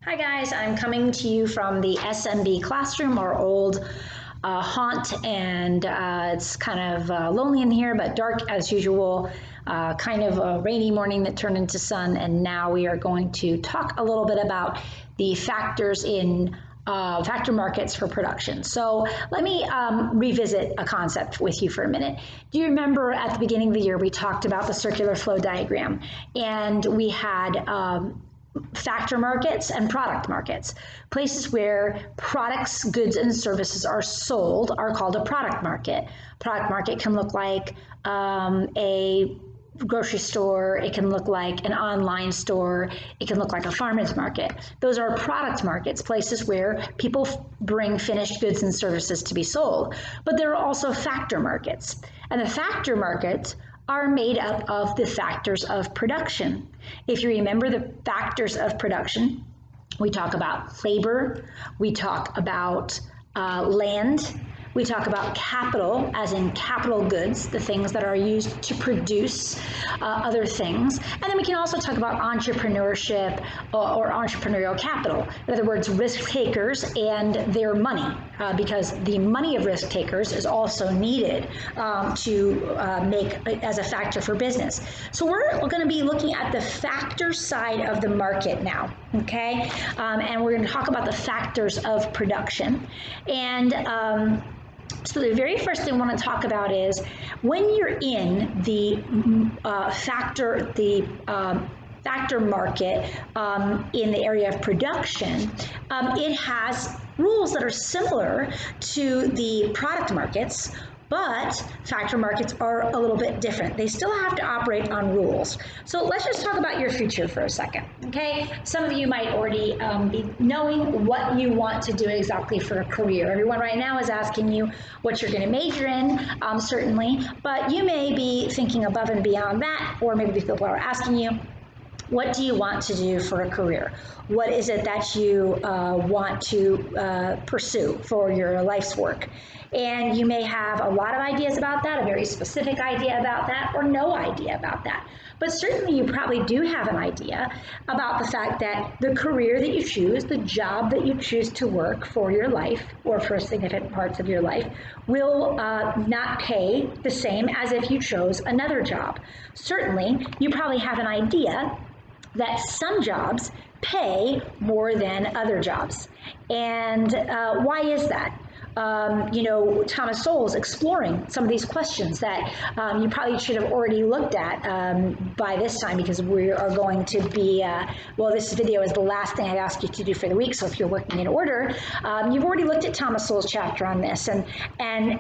Hi guys, I'm coming to you from the SMB classroom, our old haunt, and it's kind of lonely in here, but dark as usual. Kind of a rainy morning that turned into sun, and now we are going to talk a little bit about the factors in factor markets for production. So let me revisit a concept with you for a minute. Do you remember at the beginning of the year we talked about the circular flow diagram, and we had factor markets and product markets. Places where products, goods, and services are sold are called a product market. Product market can look like a grocery store, it can look like an online store, it can look like a farmer's market. Those are product markets, places where people bring finished goods and services to be sold. But there are also factor markets. And the factor markets are made up of the factors of production. If you remember the factors of production, we talk about labor, we talk about land, we talk about capital, as in capital goods, the things that are used to produce other things. And then we can also talk about entrepreneurship or entrepreneurial capital. In other words, risk takers and their money, because the money of risk takers is also needed to make as a factor for business. So we're going to be looking at the factor side of the market now, okay? And we're going to talk about the factors of production. And so the very first thing I want to talk about is when you're in the factor market in the area of production, it has rules that are similar to the product markets, but factor markets are a little bit different. They still have to operate on rules. So let's just talk about your future for a second, okay? Some of you might already be knowing what you want to do exactly for a career. Everyone right now is asking you what you're gonna major in, certainly, but you may be thinking above and beyond that, or maybe people are asking you, what do you want to do for a career? What is it that you want to pursue for your life's work? And you may have a lot of ideas about that, a very specific idea about that, or no idea about that. But certainly you probably do have an idea about the fact that the career that you choose, the job that you choose to work for your life or for significant parts of your life will not pay the same as if you chose another job. Certainly, you probably have an idea that some jobs pay more than other jobs. And why is that? Thomas Sowell's exploring some of these questions that you probably should have already looked at by this time, because we are going to be, this video is the last thing I'd ask you to do for the week, so if you're working in order, you've already looked at Thomas Sowell's chapter on this and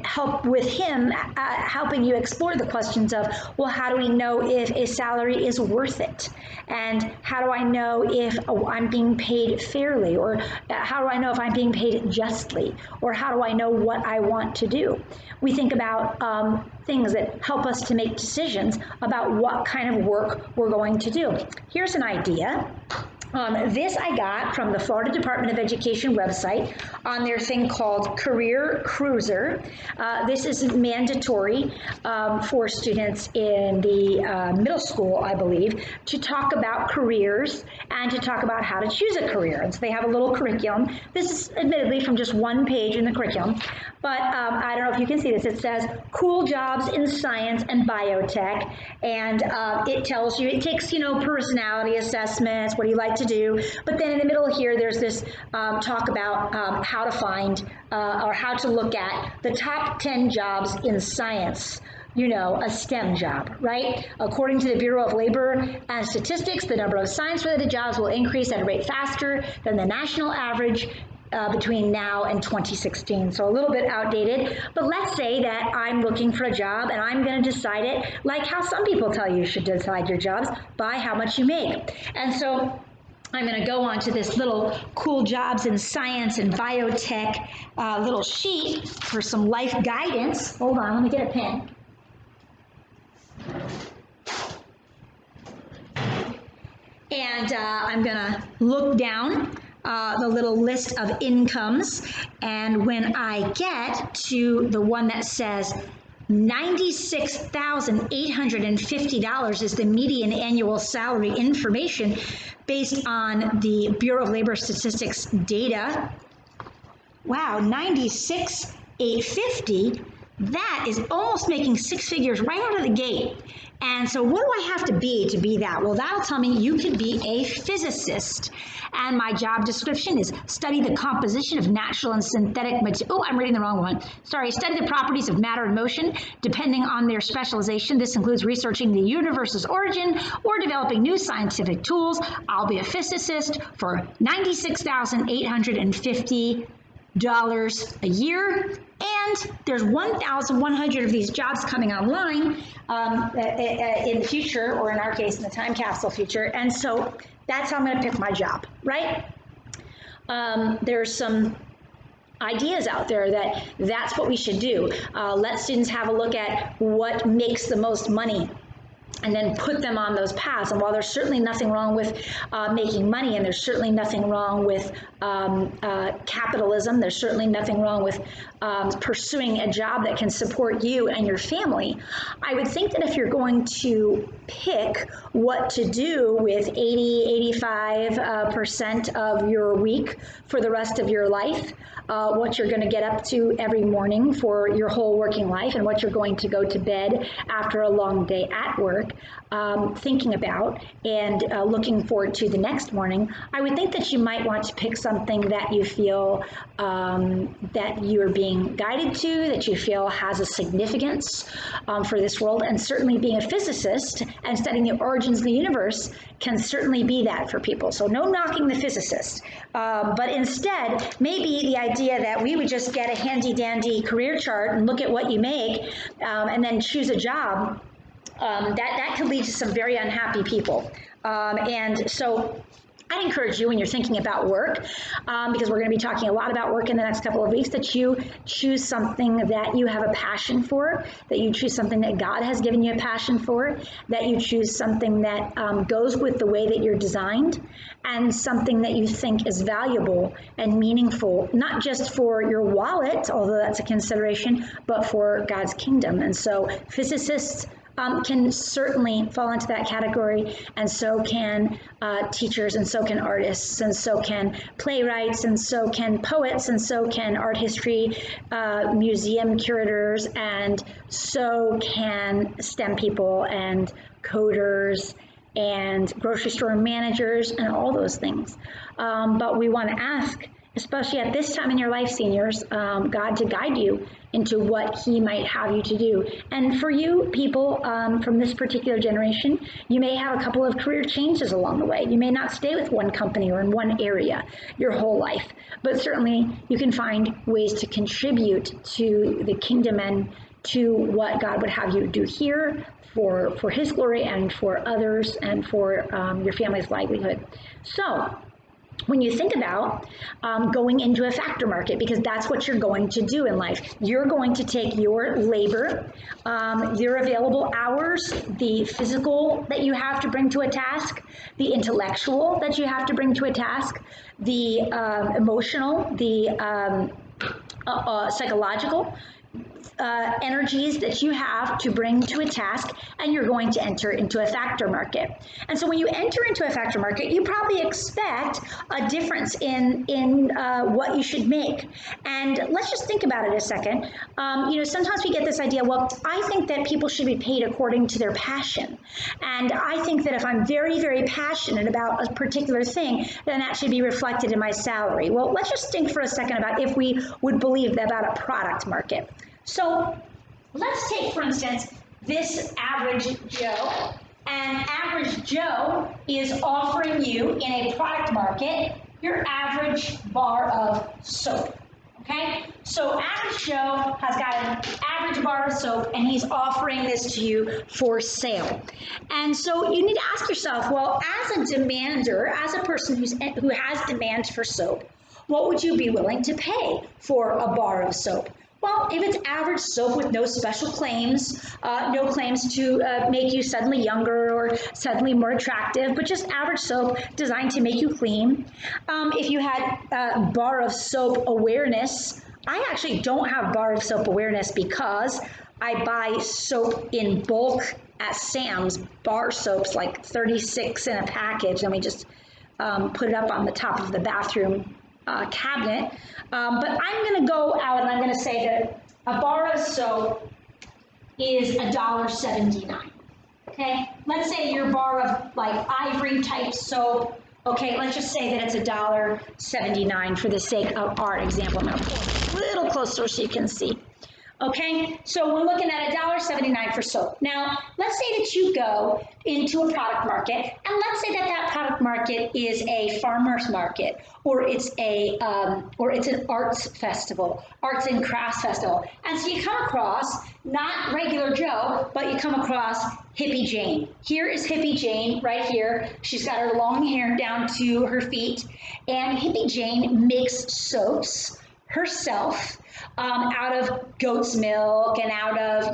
help with him helping you explore the questions of, well, how do we know if a salary is worth it? And how do I know if I'm being paid fairly? Or how do I know if I'm being paid justly? Or how do I know what I want to do? We think about things that help us to make decisions about what kind of work we're going to do. Here's an idea. This I got from the Florida Department of Education website on their thing called Career Cruiser. This is mandatory for students in the middle school, I believe, to talk about careers and to talk about how to choose a career. And so they have a little curriculum. This is admittedly from just one page in the curriculum, but I don't know if you can see this. It says cool jobs in science and biotech, and it tells you, it takes, personality assessments, what do you like to do, but then in the middle here there's this talk about how to find or how to look at the top 10 jobs in science, a STEM job, right? According to the Bureau of Labor and Statistics, the number of science-related jobs will increase at a rate faster than the national average between now and 2016. So a little bit outdated, but let's say that I'm looking for a job and I'm going to decide it like how some people tell you should decide your jobs, by how much you make. And so I'm going to go on to this little cool jobs in science and biotech little sheet for some life guidance. Hold on, let me get a pen. And I'm going to look down the little list of incomes, and when I get to the one that says $96,850 is the median annual salary information based on the Bureau of Labor Statistics data, wow, 96,850, that is almost making six figures right out of the gate. And so what do I have to be that? Well, that'll tell me you could be a physicist. And my job description is study the composition of natural and synthetic material. Oh, I'm reading the wrong one. Sorry, study the properties of matter and motion depending on their specialization. This includes researching the universe's origin or developing new scientific tools. I'll be a physicist for $96,850 a year, and there's 1,100 of these jobs coming online in the future, or in our case, in the time capsule future. And so that's how I'm going to pick my job, right? There's some ideas out there that that's what we should do. Let students have a look at what makes the most money, and then put them on those paths. And while there's certainly nothing wrong with making money, and there's certainly nothing wrong with capitalism, there's certainly nothing wrong with pursuing a job that can support you and your family, I would think that if you're going to pick what to do with 85% of your week for the rest of your life, what you're going to get up to every morning for your whole working life, and what you're going to go to bed after a long day at work, thinking about and looking forward to the next morning, I would think that you might want to pick something that you feel that you are being guided to, that you feel has a significance for this world. And certainly being a physicist and studying the origins of the universe can certainly be that for people. So no knocking the physicist, but instead maybe the idea that we would just get a handy dandy career chart and look at what you make and then choose a job, that could lead to some very unhappy people. And so I'd encourage you, when you're thinking about work, because we're going to be talking a lot about work in the next couple of weeks, that you choose something that you have a passion for, that you choose something that God has given you a passion for, that you choose something that goes with the way that you're designed, and something that you think is valuable and meaningful, not just for your wallet, although that's a consideration, but for God's kingdom. And so physicists can certainly fall into that category, and so can teachers, and so can artists, and so can playwrights, and so can poets, and so can art history museum curators, and so can STEM people and coders and grocery store managers and all those things. But we want to ask, especially at this time in your life, seniors, God to guide you into what He might have you to do. And for you people from this particular generation, you may have a couple of career changes along the way. You may not stay with one company or in one area your whole life, but certainly you can find ways to contribute to the kingdom and to what God would have you do here for His glory and for others and for your family's livelihood. So when you think about going into a factor market, because that's what you're going to do in life, you're going to take your labor, your available hours, the physical that you have to bring to a task, the intellectual that you have to bring to a task, the emotional, the psychological energies that you have to bring to a task, and you're going to enter into a factor market. And so when you enter into a factor market, you probably expect a difference in what you should make. And let's just think about it a second. Sometimes we get this idea, well, I think that people should be paid according to their passion. And I think that if I'm very, very passionate about a particular thing, then that should be reflected in my salary. Well, let's just think for a second about if we would believe that about a product market. So let's take, for instance, this average Joe, and average Joe is offering you in a product market your average bar of soap, okay? So average Joe has got an average bar of soap, and he's offering this to you for sale. And so you need to ask yourself, well, as a demander, as a person who has demand for soap, what would you be willing to pay for a bar of soap? Well, if it's average soap with no special claims, no claims to make you suddenly younger or suddenly more attractive, but just average soap designed to make you clean. If you had bar of soap awareness, I actually don't have bar of soap awareness because I buy soap in bulk at Sam's, bar soaps like 36 in a package. Let me just put it up on the top of the bathroom cabinet. But I'm going to go out and I'm going to say that a bar of soap is $1.79. Okay, let's say your bar of like ivory type soap. Okay, let's just say that it's $1.79 for the sake of our example. I'm going to pull it a little closer so you can see. Okay, so we're looking at $1.79 for soap. Now, let's say that you go into a product market, and let's say that that product market is a farmer's market, or it's an arts festival, arts and crafts festival. And so you come across not regular Joe, but you come across Hippie Jane. Here is Hippie Jane right here. She's got her long hair down to her feet, and Hippie Jane makes soaps herself out of goat's milk and out of,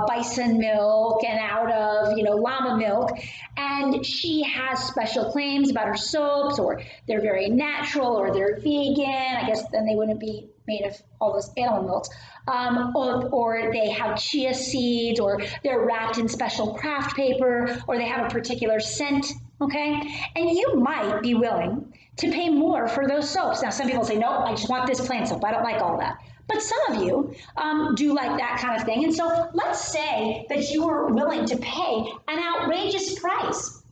bison milk and out of, llama milk. And she has special claims about her soaps, or they're very natural, or they're vegan. I guess then they wouldn't be made of all those animal milks. Or they have chia seeds, or they're wrapped in special craft paper, or they have a particular scent, okay? And you might be willing to pay more for those soaps. Now, some people say, no, I just want this plain soap. I don't like all that. But some of you do like that kind of thing. And so let's say that you were willing to pay an outrageous price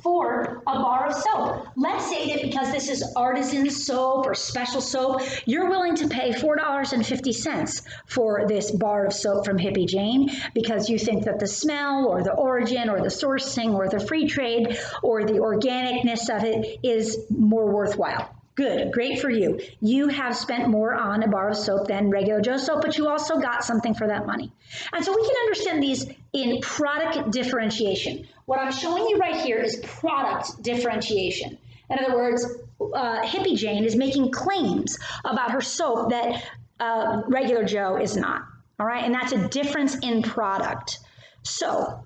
for a bar of soap. Let's say that because this is artisan soap or special soap, you're willing to pay $4.50 for this bar of soap from Hippie Jane because you think that the smell or the origin or the sourcing or the free trade or the organicness of it is more worthwhile. Good, great for you. You have spent more on a bar of soap than regular Joe soap, but you also got something for that money. And so we can understand these in product differentiation. What I'm showing you right here is product differentiation. In other words, Hippie Jane is making claims about her soap that regular Joe is not. All right, and that's a difference in product. So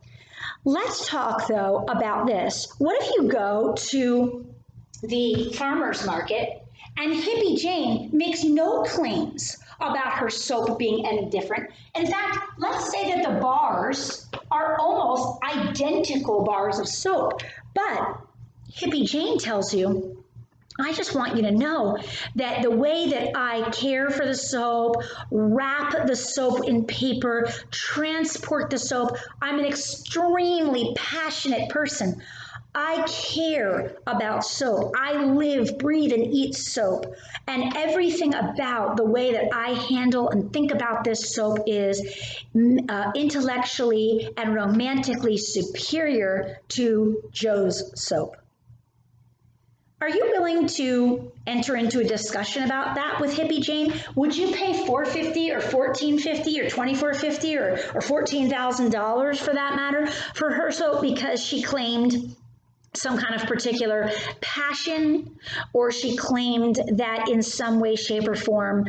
let's talk though about this. What if you go to the farmer's market and Hippie Jane makes no claims about her soap being any different? In fact, let's say that the bars are almost identical bars of soap, but Hippie Jane tells you, I just want you to know that the way that I care for the soap, wrap the soap in paper, transport the soap, I'm an extremely passionate person. I care about soap. I live, breathe, and eat soap. And everything about the way that I handle and think about this soap is intellectually and romantically superior to Joe's soap. Are you willing to enter into a discussion about that with Hippie Jane? Would you pay $450 or $1,450 or $2,450 or $14,000 for that matter for her soap because she claimed some kind of particular passion, or she claimed that in some way, shape, or form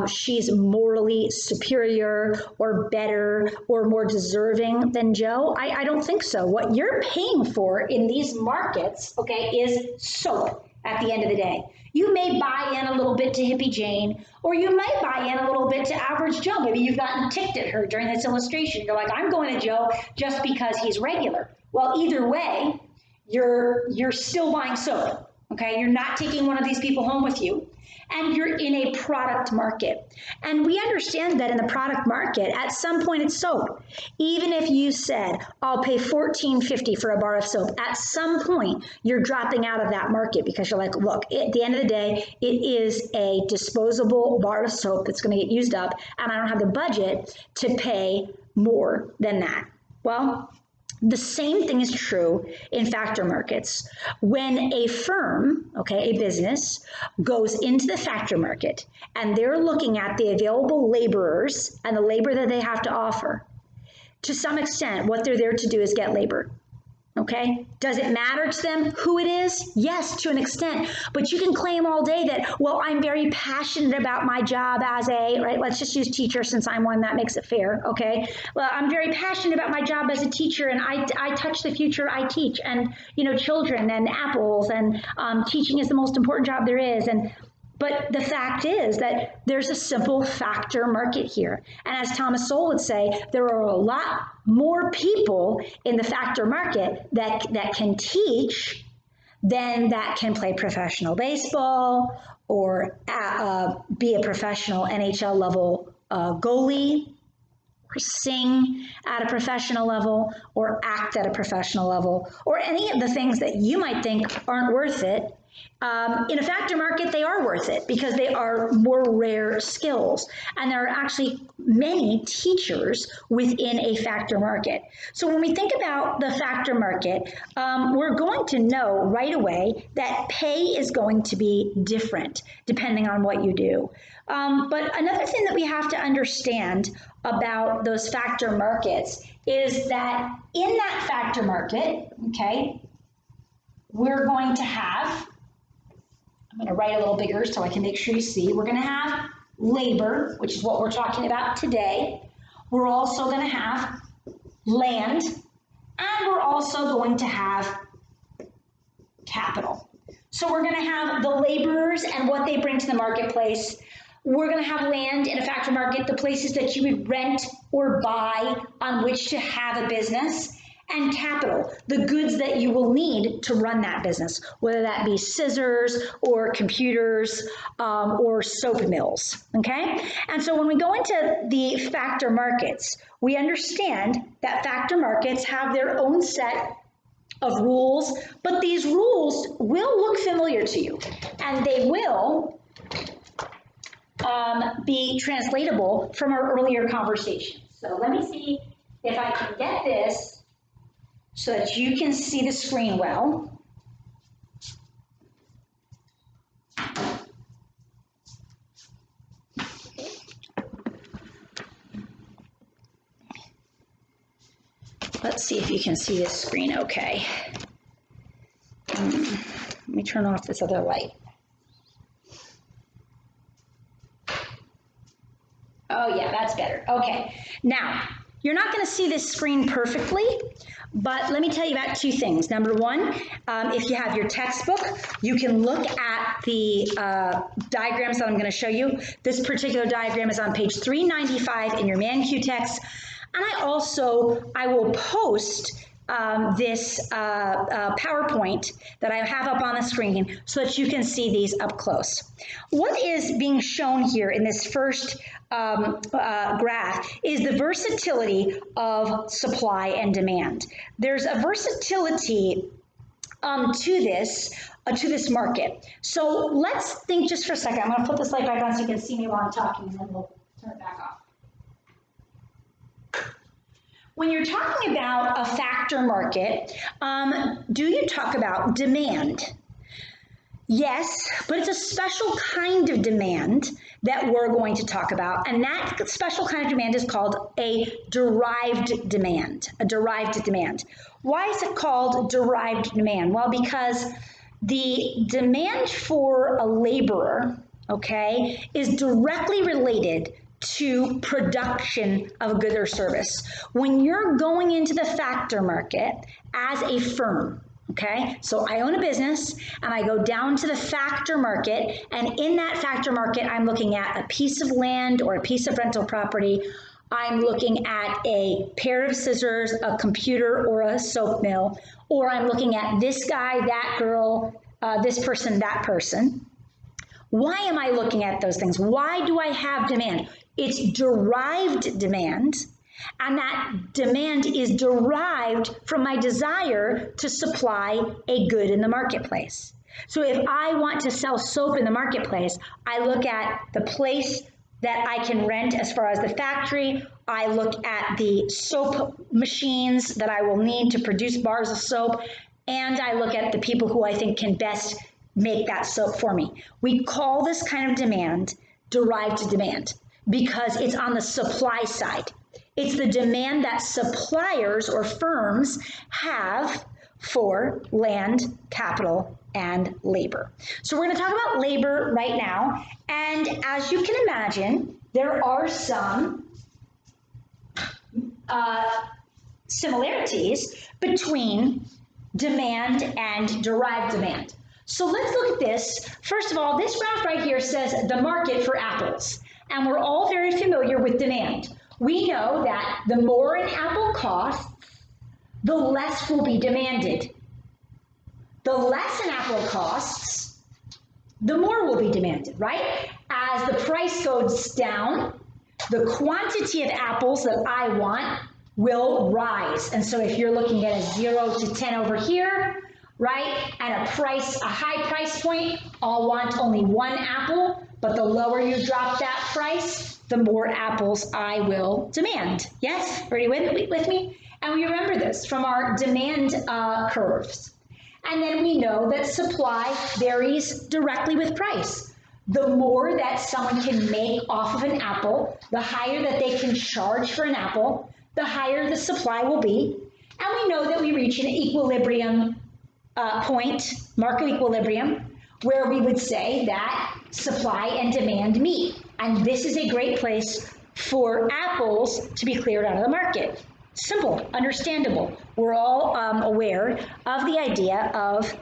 she's morally superior or better or more deserving than Joe? I don't think so. What you're paying for in these markets, okay, is soap at the end of the day. You may buy in a little bit to Hippie Jane, or you might buy in a little bit to average Joe. Maybe you've gotten ticked at her during this illustration. You're like, I'm going to Joe just because he's regular. Well, either way, you're still buying soap, okay? You're not taking one of these people home with you, and you're in a product market. And we understand that in the product market, at some point it's soap. Even if you said, I'll pay $14.50 for a bar of soap, at some point you're dropping out of that market because you're like, look, at the end of the day, it is a disposable bar of soap that's going to get used up, and I don't have the budget to pay more than that. Well, the same thing is true in factor markets. When a firm, okay, a business, goes into the factor market and they're looking at the available laborers and the labor that they have to offer, to some extent, what they're there to do is get labor. Okay, does it matter to them who it is? Yes, to an extent, but you can claim all day that, well, I'm very passionate about my job as a, right, let's just use teacher since I'm one, that makes it fair, okay? Well, I'm very passionate about my job as a teacher, and I touch the future I teach, and, children and apples, and teaching is the most important job there is, but the fact is that there's a simple factor market here. And as Thomas Sowell would say, there are a lot more people in the factor market that can teach then that can play professional baseball or be a professional NHL level goalie, or sing at a professional level, or act at a professional level, or any of the things that you might think aren't worth it. In a factor market, they are worth it because they are more rare skills. And there are actually many teachers within a factor market. So when we think about the factor market, we're going to know right away that pay is going to be different depending on what you do. But another thing that we have to understand about those factor markets is that in that factor market, okay, we're going to have, I'm going to write a little bigger so I can make sure you see, we're going to have labor, which is what we're talking about today. We're also going to have land, and we're also going to have capital. So we're going to have the laborers and what they bring to the marketplace. We're going to have land in a factor market, the places that you would rent or buy on which to have a business, and capital, the goods that you will need to run that business, whether that be scissors or computers or soap mills, okay? And so when we go into the factor markets, we understand that factor markets have their own set of rules, but these rules will look familiar to you, and they will be translatable from our earlier conversation. So let me see if I can get this so that you can see the screen well. Let's see if you can see this screen okay. Let me turn off this other light. Oh yeah, that's better. Okay, now you're not going to see this screen perfectly, but let me tell you about two things. Number one, if you have your textbook, you can look at the diagrams that I'm going to show you. This particular diagram is on page 395 in your Man-Q text, and I will post this PowerPoint that I have up on the screen so that you can see these up close. What is being shown here in this first graph is the versatility of supply and demand. There's a versatility to this market. So let's think just for a second. I'm going to put this light back on so you can see me while I'm talking, and then we'll turn it back off. When you're talking about a factor market, do you talk about demand? Yes, but it's a special kind of demand that we're going to talk about, and that special kind of demand is called a derived demand, Why is it called derived demand? Well, because the demand for a laborer, okay, is directly related to production of a good or service. When you're going into the factor market as a firm, okay, so I own a business and I go down to the factor market, and in that factor market, I'm looking at a piece of land or a piece of rental property. I'm looking at a pair of scissors, a computer, or a soap mill, or I'm looking at this guy, that girl, this person, that person. Why am I looking at those things? Why do I have demand? It's derived demand, and that demand is derived from my desire to supply a good in the marketplace. So if I want to sell soap in the marketplace, I look at the place that I can rent as far as the factory. I look at the soap machines that I will need to produce bars of soap, and I look at the people who I think can best make that soap for me. We call this kind of demand derived demand because it's on the supply side. It's the demand that suppliers or firms have for land, capital, and labor. So we're going to talk about labor right now. And as you can imagine, there are some similarities between demand and derived demand. So let's look at this. First of all, this graph right here says the market for apples. And we're all very familiar with demand. We know that the more an apple costs, the less will be demanded. the less an apple costs, the more will be demanded, right? As the price goes down, the quantity of apples that I want will rise. And so if you're looking at a 0 to 10 over here, right, at a high price point, I'll want only one apple, but the lower you drop that price, the more apples I will demand. Yes? Everybody with me? And we remember this from our demand curves. And then we know that supply varies directly with price. The more that someone can make off of an apple, the higher that they can charge for an apple, the higher the supply will be. And we know that we reach an equilibrium point, market equilibrium, where we would say that supply and demand meet. And this is a great place for apples to be cleared out of the market. Simple, understandable. We're all aware of the idea of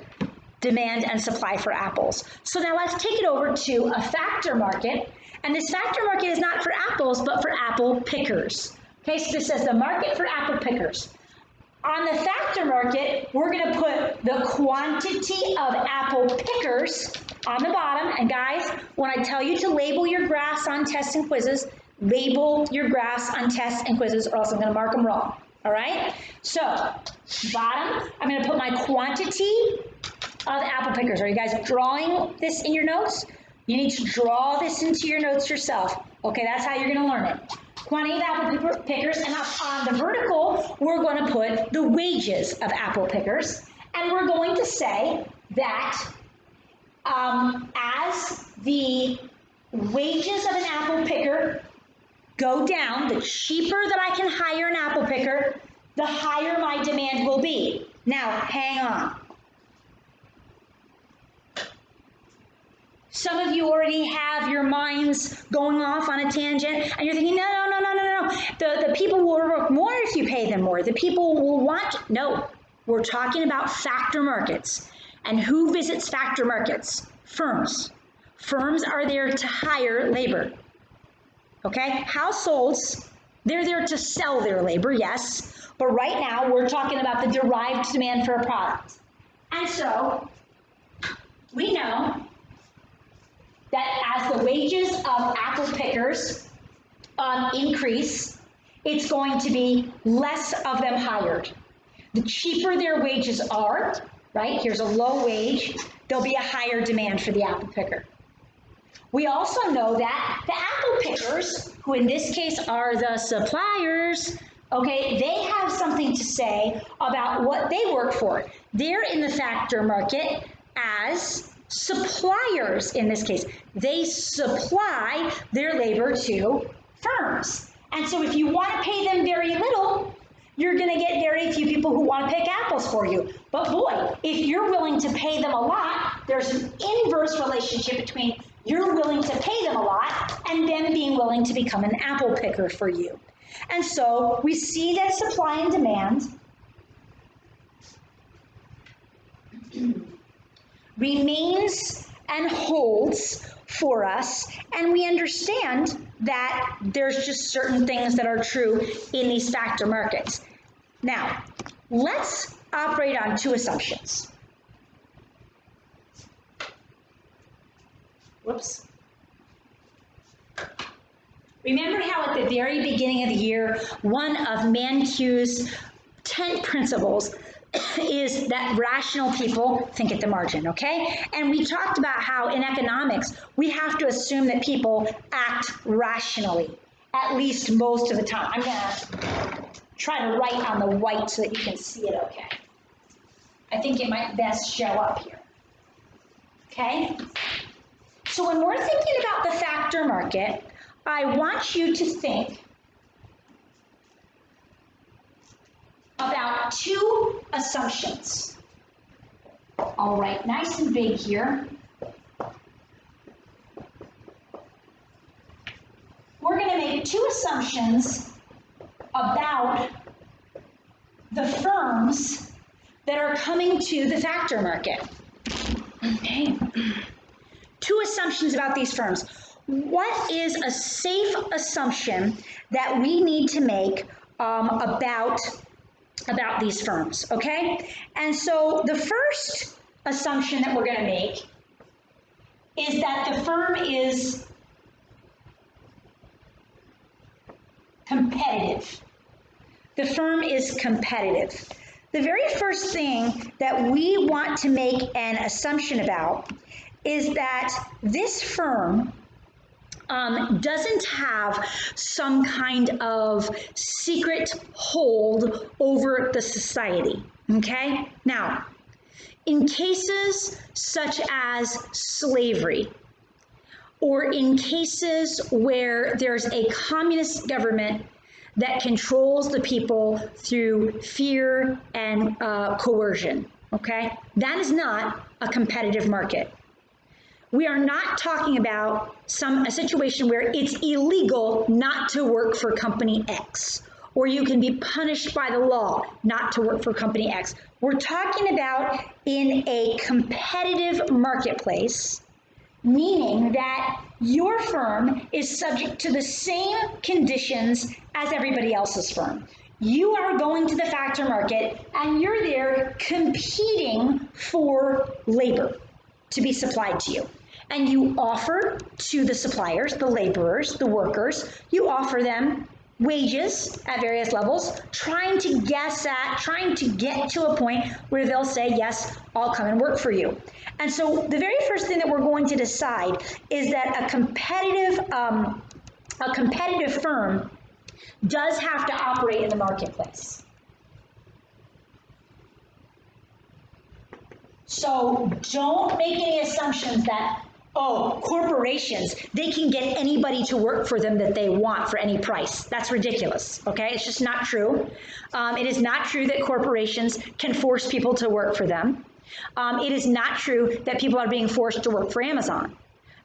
demand and supply for apples. So now let's take it over to a factor market. And this factor market is not for apples, but for apple pickers. Okay, so this says the market for apple pickers. On the factor market, we're going to put the quantity of apple pickers on the bottom. And guys, when I tell you to label your graphs on tests and quizzes, label your graphs on tests and quizzes, or else I'm going to mark them wrong. All right? So, bottom, I'm going to put my quantity of apple pickers. Are you guys drawing this in your notes? You need to draw this into your notes yourself. Okay, that's how you're going to learn it. Quantity of apple pickers, and up on the vertical, we're going to put the wages of apple pickers, and we're going to say that as the wages of an apple picker go down, the cheaper that I can hire an apple picker, the higher my demand will be. Now, hang on. Some of you already have your minds going off on a tangent, and you're thinking, no. The people will work more if you pay them more. The people will want, no. We're talking about factor markets. And who visits factor markets? Firms. Firms are there to hire labor. Okay? Households, they're there to sell their labor, yes. But right now, we're talking about the derived demand for a product. And so, we know that as the wages of apple pickers increase, it's going to be less of them hired. The cheaper their wages are, right? Here's a low wage, there'll be a higher demand for the apple picker. We also know that the apple pickers, who in this case are the suppliers, okay, they have something to say about what they work for. They're in the factor market as suppliers in this case. They supply their labor to firms. And so if you want to pay them very little, you're going to get very few people who want to pick apples for you. But boy, if you're willing to pay them a lot, there's an inverse relationship between you're willing to pay them a lot and them being willing to become an apple picker for you. And so we see that supply and demand remains and holds for us, and we understand that there's just certain things that are true in these factor markets. Now, let's operate on two assumptions. Whoops. Remember how at the very beginning of the year, one of Mankiw's 10 principles is that rational people think at the margin, okay? And we talked about how in economics, we have to assume that people act rationally, at least most of the time. I'm gonna try to write on the white so that you can see it okay. I think it might best show up here, okay? So when we're thinking about the factor market, I want you to think about two assumptions. I'll write nice and big here. We're going to make two assumptions about the firms that are coming to the factor market. Okay. Two assumptions about these firms. What is a safe assumption that we need to make about these firms, okay? And so the first assumption that we're going to make is that the firm is competitive. The firm is competitive. The very first thing that we want to make an assumption about is that this firm doesn't have some kind of secret hold over the society, okay? Now, in cases such as slavery, or in cases where there's a communist government that controls the people through fear and coercion, okay? That is not a competitive market. We are not talking about a situation where it's illegal not to work for company X, or you can be punished by the law not to work for company X. We're talking about in a competitive marketplace, meaning that your firm is subject to the same conditions as everybody else's firm. You are going to the factor market and you're there competing for labor to be supplied to you. And you offer to the suppliers, the laborers, the workers, you offer them wages at various levels, trying to get to a point where they'll say, yes, I'll come and work for you. And so the very first thing that we're going to decide is that a competitive firm does have to operate in the marketplace. So don't make any assumptions that, oh, corporations, they can get anybody to work for them that they want for any price. That's ridiculous, okay? It's just not true. It is not true that corporations can force people to work for them. It is not true that people are being forced to work for Amazon.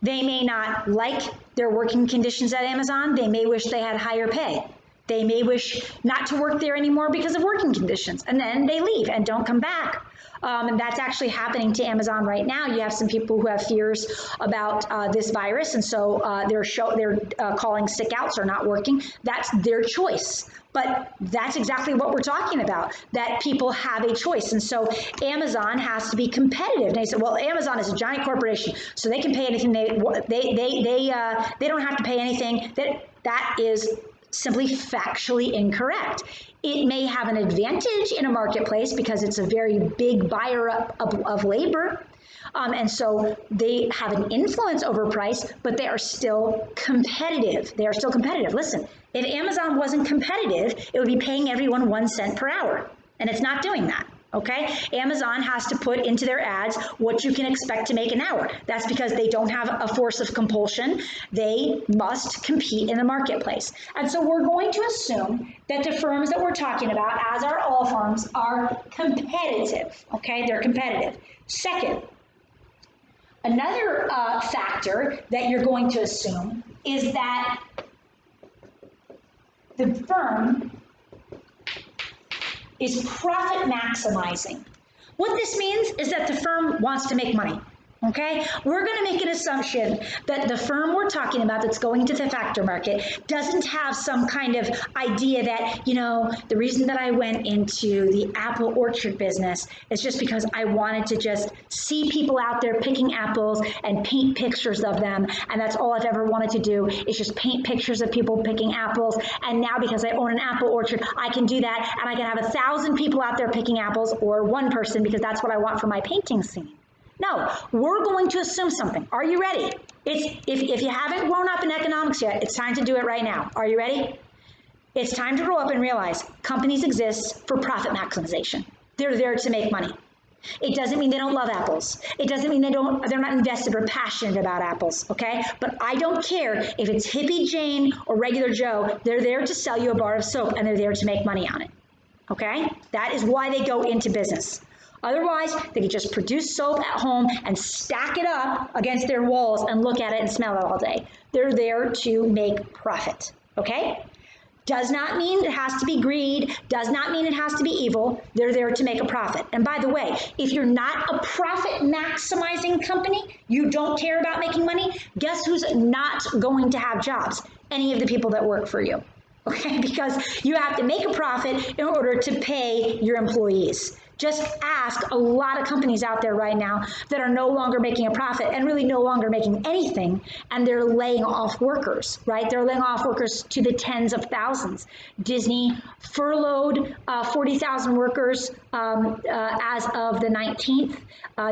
They may not like their working conditions at Amazon. They may wish they had higher pay. They may wish not to work there anymore because of working conditions, and then they leave and don't come back. And that's actually happening to Amazon right now. You have some people who have fears about this virus, and so they're calling sick outs or not working. That's their choice. But that's exactly what we're talking about, that people have a choice. And so Amazon has to be competitive. And they said, well, Amazon is a giant corporation, so they can pay anything they don't have to pay anything. That is simply factually incorrect. It may have an advantage in a marketplace because it's a very big buyer of labor. And so they have an influence over price, but they are still competitive. They are still competitive. Listen, if Amazon wasn't competitive, it would be paying everyone 1 cent per hour. And it's not doing that. Okay, Amazon has to put into their ads what you can expect to make an hour. That's because they don't have a force of compulsion. They must compete in the marketplace. And so we're going to assume that the firms that we're talking about, as are all firms, are competitive. Okay, they're competitive. Second, another factor that you're going to assume is that the firm is profit maximizing. What this means is that the firm wants to make money. Okay, we're going to make an assumption that the firm we're talking about that's going to the factor market doesn't have some kind of idea that, you know, the reason that I went into the apple orchard business is just because I wanted to just see people out there picking apples and paint pictures of them. And that's all I've ever wanted to do is just paint pictures of people picking apples. And now because I own an apple orchard, I can do that. And I can have 1,000 people out there picking apples, or one person, because that's what I want for my painting scene. No, we're going to assume something. Are you ready? If you haven't grown up in economics yet, it's time to do it right now. Are you ready? It's time to grow up and realize companies exist for profit maximization. They're there to make money. It doesn't mean they don't love apples. It doesn't mean they're not invested or passionate about apples, okay? But I don't care if it's Hippie Jane or regular Joe. They're there to sell you a bar of soap, and they're there to make money on it, okay? That is why they go into business. Otherwise, they could just produce soap at home and stack it up against their walls and look at it and smell it all day. They're there to make profit, okay? Does not mean it has to be greed, does not mean it has to be evil. They're there to make a profit. And by the way, if you're not a profit maximizing company, you don't care about making money, guess who's not going to have jobs? Any of the people that work for you, okay? Because you have to make a profit in order to pay your employees. Just ask a lot of companies out there right now that are no longer making a profit and really no longer making anything, and they're laying off workers, right? They're laying off workers to the tens of thousands. Disney furloughed 40,000 workers as of the 19th.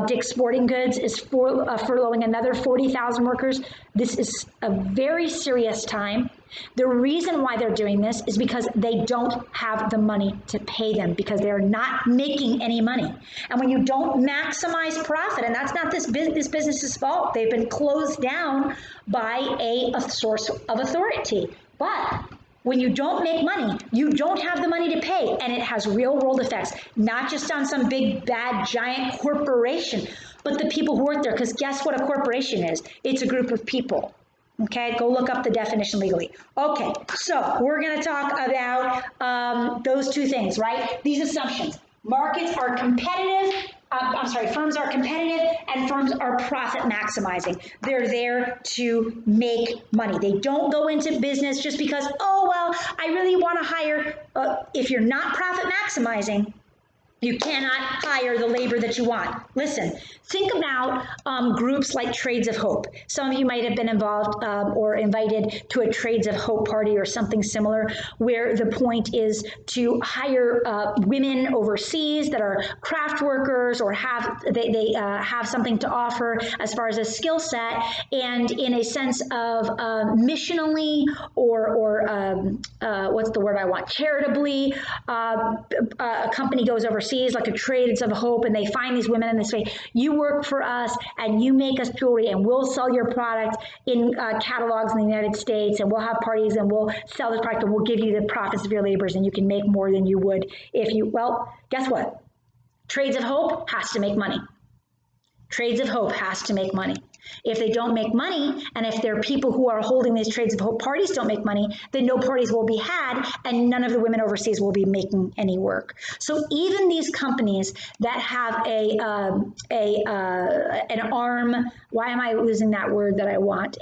Dick's Sporting Goods is furloughing another 40,000 workers. This is a very serious time. The reason why they're doing this is because they don't have the money to pay them, because they're not making any money. And when you don't maximize profit, and that's not this business's fault, they've been closed down by a source of authority. But when you don't make money, you don't have the money to pay, and it has real world effects, not just on some big, bad, giant corporation, but the people who work there. Because guess what a corporation is? It's a group of people. Okay, go look up the definition legally. Okay, so we're going to talk about those two things, right? These assumptions. Markets are competitive. Firms are competitive and firms are profit maximizing. They're there to make money. They don't go into business just because, oh, well, I really want to hire. If you're not profit maximizing, you cannot hire the labor that you want. Listen, think about groups like Trades of Hope. Some of you might have been involved or invited to a Trades of Hope party or something similar, where the point is to hire women overseas that are craft workers or have have something to offer as far as a skill set, and in a sense of missionally or what's the word I want? Charitably, a company goes overseas, like a Trades of Hope, and they find these women in this way. You work for us and you make us jewelry, and we'll sell your product in catalogs in the United States, and we'll have parties and we'll sell this product and we'll give you the profits of your labors, and you can make more than you would if you, well, guess what? Trades of Hope has to make money. Trades of Hope has to make money. If they don't make money, and if there are people who are holding these Trades of Hope parties don't make money, then no parties will be had, and none of the women overseas will be making any work. So even these companies that have an arm, why am I losing that word that I want?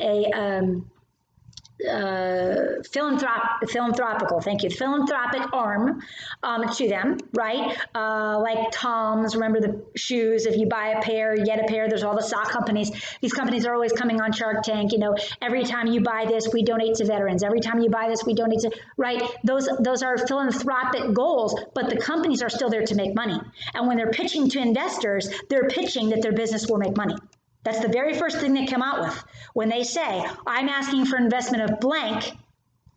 Philanthropical, thank you, philanthropic arm to them, right? Like Tom's, remember the shoes, if you buy a pair, you get a pair. There's all the sock companies. These companies are always coming on Shark Tank, you know, every time you buy this, we donate to veterans. Every time you buy this, we donate to, right? Those are philanthropic goals, but the companies are still there to make money. And when they're pitching to investors, they're pitching that their business will make money. That's the very first thing they come out with. When they say, I'm asking for investment of blank,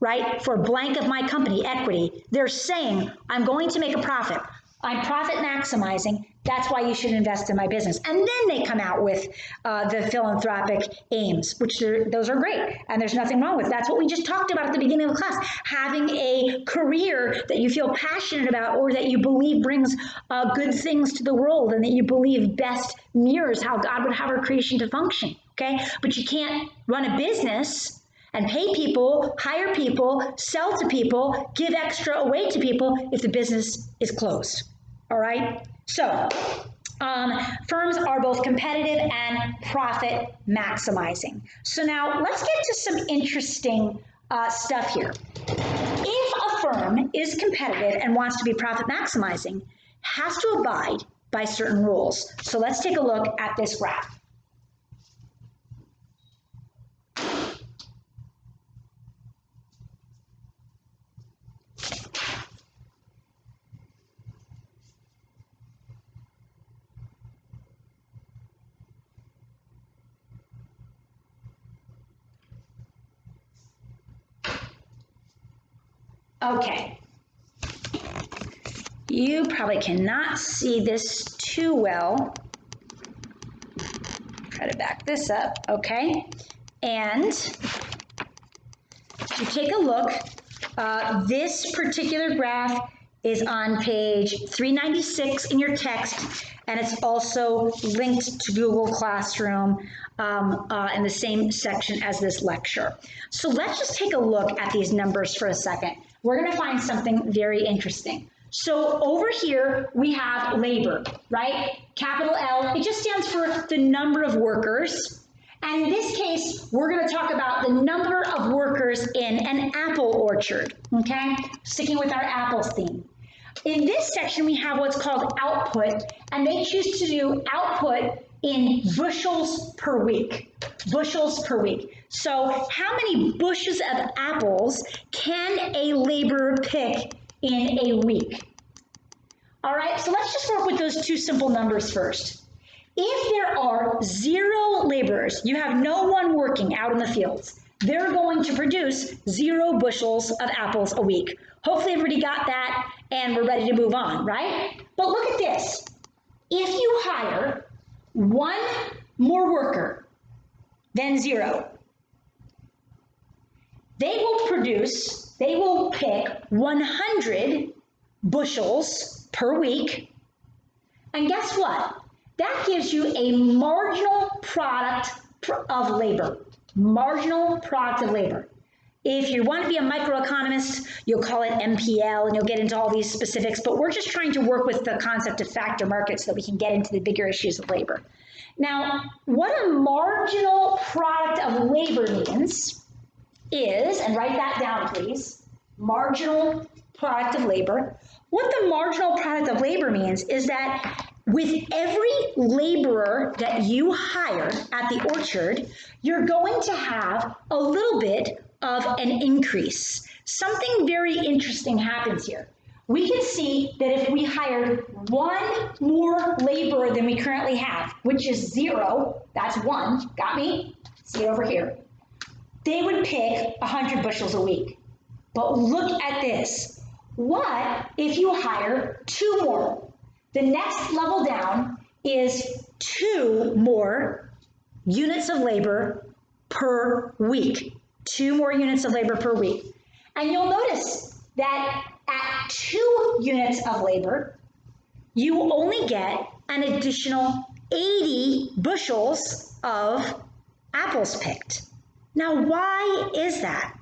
right, for blank of my company, equity, they're saying, I'm going to make a profit. I'm profit maximizing. That's why you should invest in my business. And then they come out with the philanthropic aims, which those are great. And there's nothing wrong with. That's what we just talked about at the beginning of the class. Having a career that you feel passionate about, or that you believe brings good things to the world, and that you believe best mirrors how God would have our creation to function. Okay? But you can't run a business and pay people, hire people, sell to people, give extra away to people if the business is closed. All right? So, firms are both competitive and profit maximizing. So now let's get to some interesting stuff here. If a firm is competitive and wants to be profit maximizing, has to abide by certain rules. So let's take a look at this graph. Okay, you probably cannot see this too well. Try to back this up, okay? And if you take a look, this particular graph is on page 396 in your text, and it's also linked to Google Classroom in the same section as this lecture. So let's just take a look at these numbers for a second. We're going to find something very interesting. So over here, we have labor, right? Capital L, it just stands for the number of workers. And in this case, we're going to talk about the number of workers in an apple orchard, okay? Sticking with our apples theme. In this section, we have what's called output, and they choose to do output in bushels per week. Bushels per week. So how many bushels of apples can a laborer pick in a week? All right, so let's just work with those two simple numbers first. If there are 0 laborers, you have no one working out in the fields, they're going to produce 0 bushels of apples a week. Hopefully everybody got that and we're ready to move on, right? But look at this. If you hire 1 more worker than 0, they will pick 100 bushels per week. And guess what? That gives you a marginal product of labor. Marginal product of labor. If you want to be a microeconomist, you'll call it MPL and you'll get into all these specifics, but we're just trying to work with the concept of factor markets so that we can get into the bigger issues of labor. Now, what a marginal product of labor means is, and write that down please, marginal product of labor. What the marginal product of labor means is that with every laborer that you hire at the orchard, you're going to have a little bit of an increase. Something very interesting happens here. We can see that if we hired 1 more laborer than we currently have, which is 0, that's 1, got me? See it over here. They would pick 100 bushels a week. But look at this. What if you hire 2 more? The next level down is 2 more units of labor per week. 2 more units of labor per week. And you'll notice that at 2 units of labor, you only get an additional 80 bushels of apples picked. Now, why is that?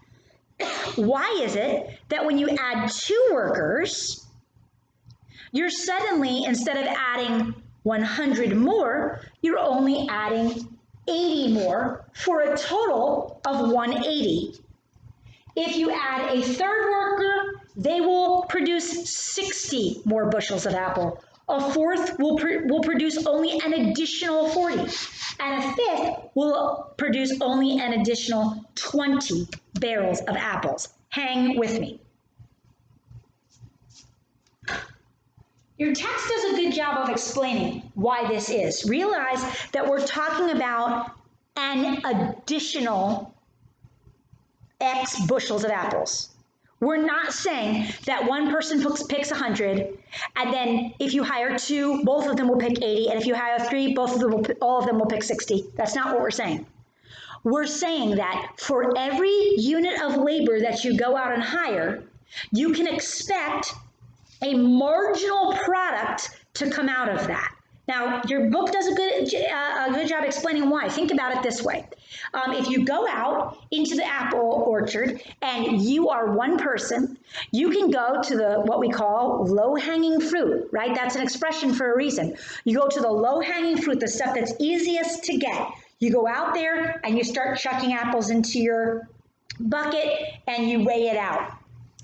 Why is it that when you add 2 workers, you're suddenly, instead of adding 100 more, you're only adding 80 more for a total of 180. If you add a 3rd worker, they will produce 60 more bushels of apple. A 4th will produce only an additional 40. And a 5th will produce only an additional 20 barrels of apples. Hang with me. Your text does a good job of explaining why this is. Realize that we're talking about an additional X bushels of apples. We're not saying that one person picks 100, and then if you hire 2, both of them will pick 80, and if you hire 3, all of them will pick 60. That's not what we're saying. We're saying that for every unit of labor that you go out and hire, you can expect a marginal product to come out of that. Now, your book does a good job explaining why. Think about it this way. If you go out into the apple orchard and you are one person, you can go to the what we call low-hanging fruit, right? That's an expression for a reason. You go to the low-hanging fruit, the stuff that's easiest to get. You go out there and you start chucking apples into your bucket and you weigh it out.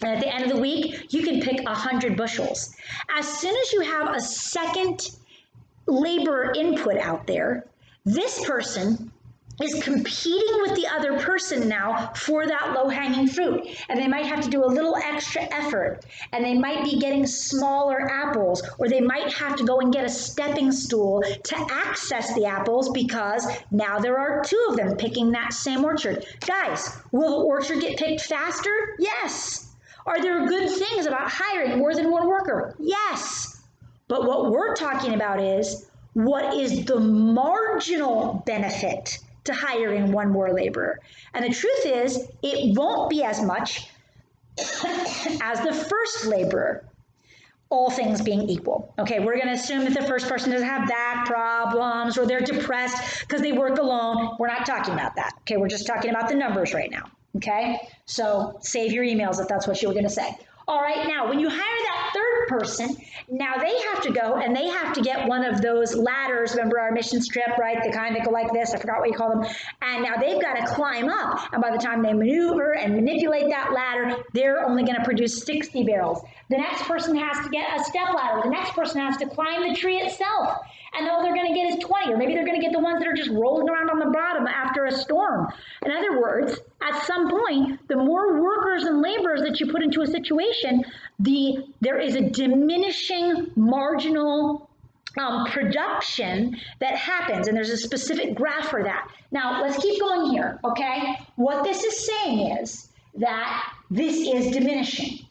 And at the end of the week, you can pick 100 bushels. As soon as you have a second labor input out there, this person is competing with the other person now for that low-hanging fruit. And they might have to do a little extra effort, and they might be getting smaller apples, or they might have to go and get a stepping stool to access the apples because now there are 2 of them picking that same orchard. Guys, will the orchard get picked faster? Yes. Are there good things about hiring more than 1 worker? Yes. But what we're talking about is, what is the marginal benefit to hiring 1 more laborer? And the truth is, it won't be as much as the first laborer, all things being equal. Okay, we're going to assume that the first person doesn't have back problems or they're depressed because they work alone. We're not talking about that. Okay, we're just talking about the numbers right now. Okay, so save your emails if that's what you were going to say. All right, now when you hire that third person, now they have to go and they have to get one of those ladders. Remember our mission strip, right? The kind that go like this. I forgot what you call them. And now they've got to climb up. And by the time they maneuver and manipulate that ladder, they're only going to produce 60 barrels. The next person has to get a step ladder. The next person has to climb the tree itself. And all they're going to get is 20, or maybe they're going to get the ones that are just rolling around on the bottom after a storm. In other words, at some point, the more workers and laborers that you put into a situation, there is a diminishing marginal production that happens, and there's a specific graph for that. Now, let's keep going here, okay? What this is saying is that this is diminishing.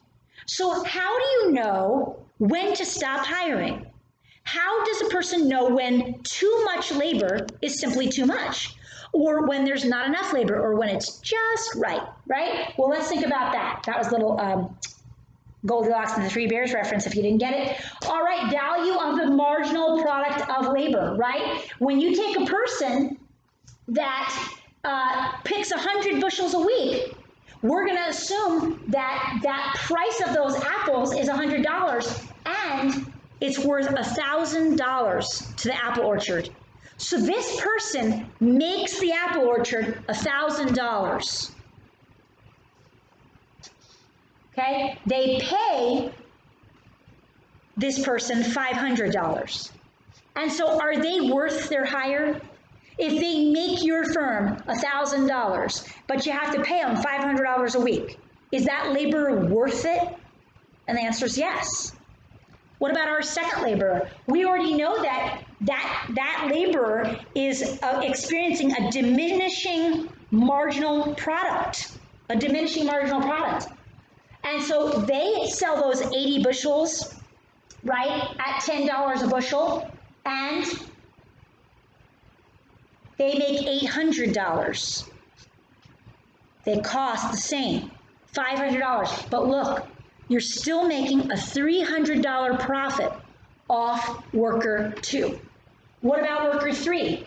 So how do you know when to stop hiring? How does a person know when too much labor is simply too much? Or when there's not enough labor, or when it's just right, right? Well, let's think about that. That was a little Goldilocks and the Three Bears reference if you didn't get it. All right, value of the marginal product of labor, right? When you take a person that picks 100 bushels a week, we're going to assume that that price of those apples is $100 and it's worth $1,000 to the apple orchard. So this person makes the apple orchard $1,000. Okay, they pay this person $500. And so are they worth their hire? If they make your firm $1,000, but you have to pay them $500 a week, is that labor worth it? And the answer is yes. What about our second laborer? We already know that laborer is experiencing a diminishing marginal product, And so they sell those 80 bushels, right, at $10 a bushel, and they make $800. They cost the same, $500. But look, you're still making a $300 profit off worker 2. What about worker 3?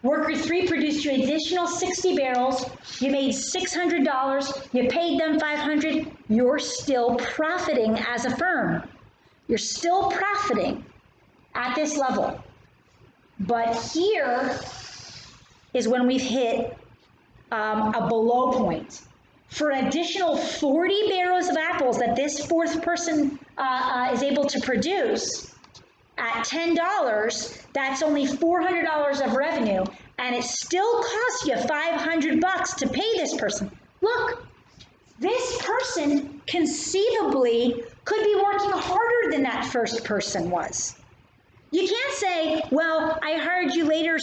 Worker 3 produced you additional 60 barrels. You made $600. You paid them $500. You're still profiting as a firm. You're still profiting at this level. But here is when we've hit a below point. For an additional 40 barrels of apples that this fourth person is able to produce, at $10, that's only $400 of revenue, and it still costs you $500 to pay this person. Look, this person conceivably could be working harder than that first person was. You can't say, well, I hired you later,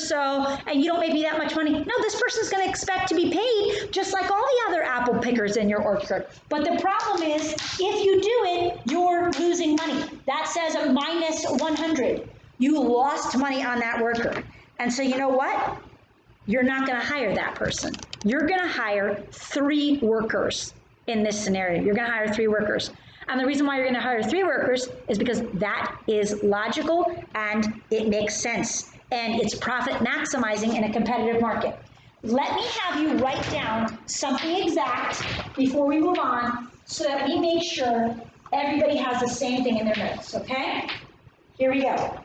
and you don't make me that much money. No, this person's going to expect to be paid just like all the other apple pickers in your orchard. But the problem is, if you do it, you're losing money. That says a minus 100. You lost money on that worker. And so you know what? You're not going to hire that person. You're going to hire 3 workers in this scenario. You're going to hire 3 workers. And the reason why you're going to hire 3 workers is because that is logical and it makes sense. And it's profit maximizing in a competitive market. Let me have you write down something exact before we move on so that we make sure everybody has the same thing in their notes, okay? Here we go.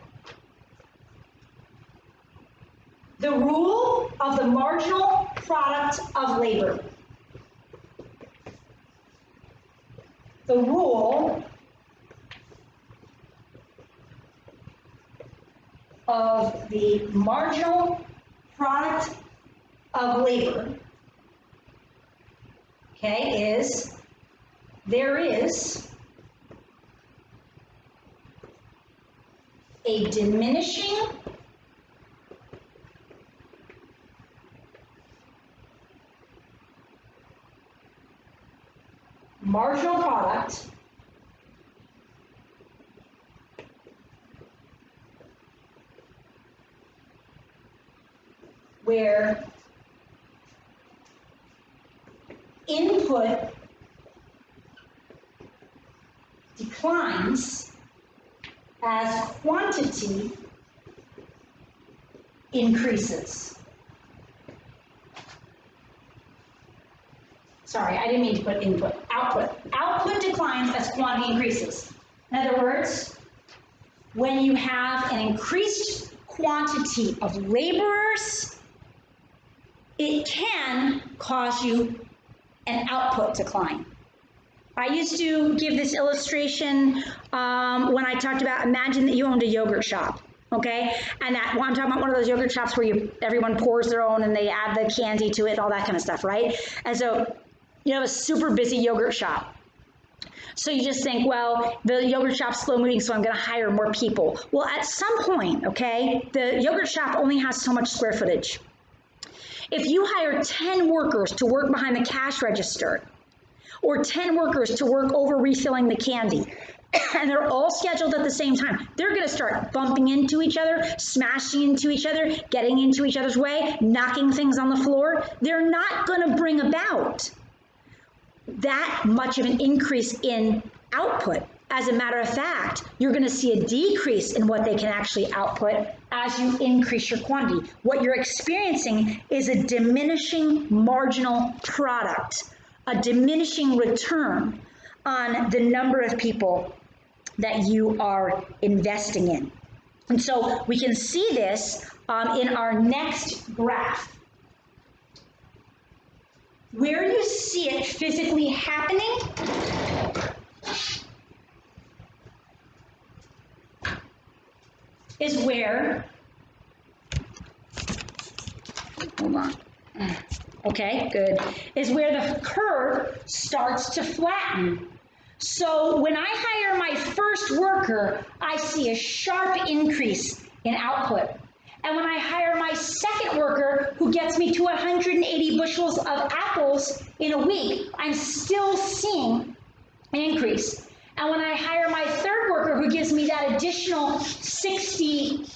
The rule of the marginal product of labor. The rule of the marginal product of labor, okay, is there is a diminishing marginal product where input declines as quantity increases. sorry, I didn't mean to put input, output. Output declines as quantity increases. In other words, when you have an increased quantity of laborers, it can cause you an output decline. I used to give this illustration when I talked about, imagine that you owned a yogurt shop, okay? And that, well, I'm talking about one of those yogurt shops where everyone pours their own and they add the candy to it, all that kind of stuff, right? And so you have a super busy yogurt shop. So you just think, well, the yogurt shop's slow moving, so I'm gonna hire more people. Well, at some point, okay, the yogurt shop only has so much square footage. If you hire 10 workers to work behind the cash register, or 10 workers to work over refilling the candy, and they're all scheduled at the same time, they're gonna start bumping into each other, smashing into each other, getting into each other's way, knocking things on the floor. They're not gonna bring about that much of an increase in output. As a matter of fact, you're gonna see a decrease in what they can actually output as you increase your quantity. What you're experiencing is a diminishing marginal product, a diminishing return on the number of people that you are investing in. And so we can see this in our next graph. Where you see it physically happening is where, hold on. Okay, good. Is where the curve starts to flatten. So when I hire my first worker, I see a sharp increase in output. And when I hire my second worker, who gets me to 180 bushels of apples in a week, I'm still seeing an increase. And when I hire my third worker, who gives me that additional 60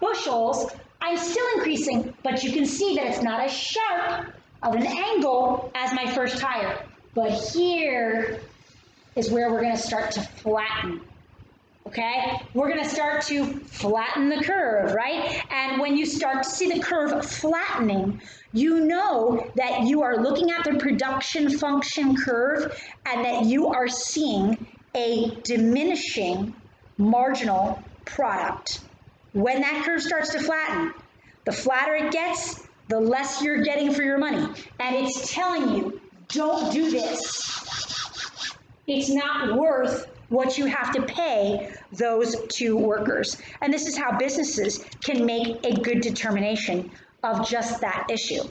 bushels, I'm still increasing, but you can see that it's not as sharp of an angle as my first hire. But here is where we're going to start to flatten. Okay? We're going to start to flatten the curve, right? And when you start to see the curve flattening, you know that you are looking at the production function curve and that you are seeing a diminishing marginal product. When that curve starts to flatten, the flatter it gets, the less you're getting for your money. And it's telling you, don't do this. It's not worth what you have to pay those two workers. And this is how businesses can make a good determination of just that issue.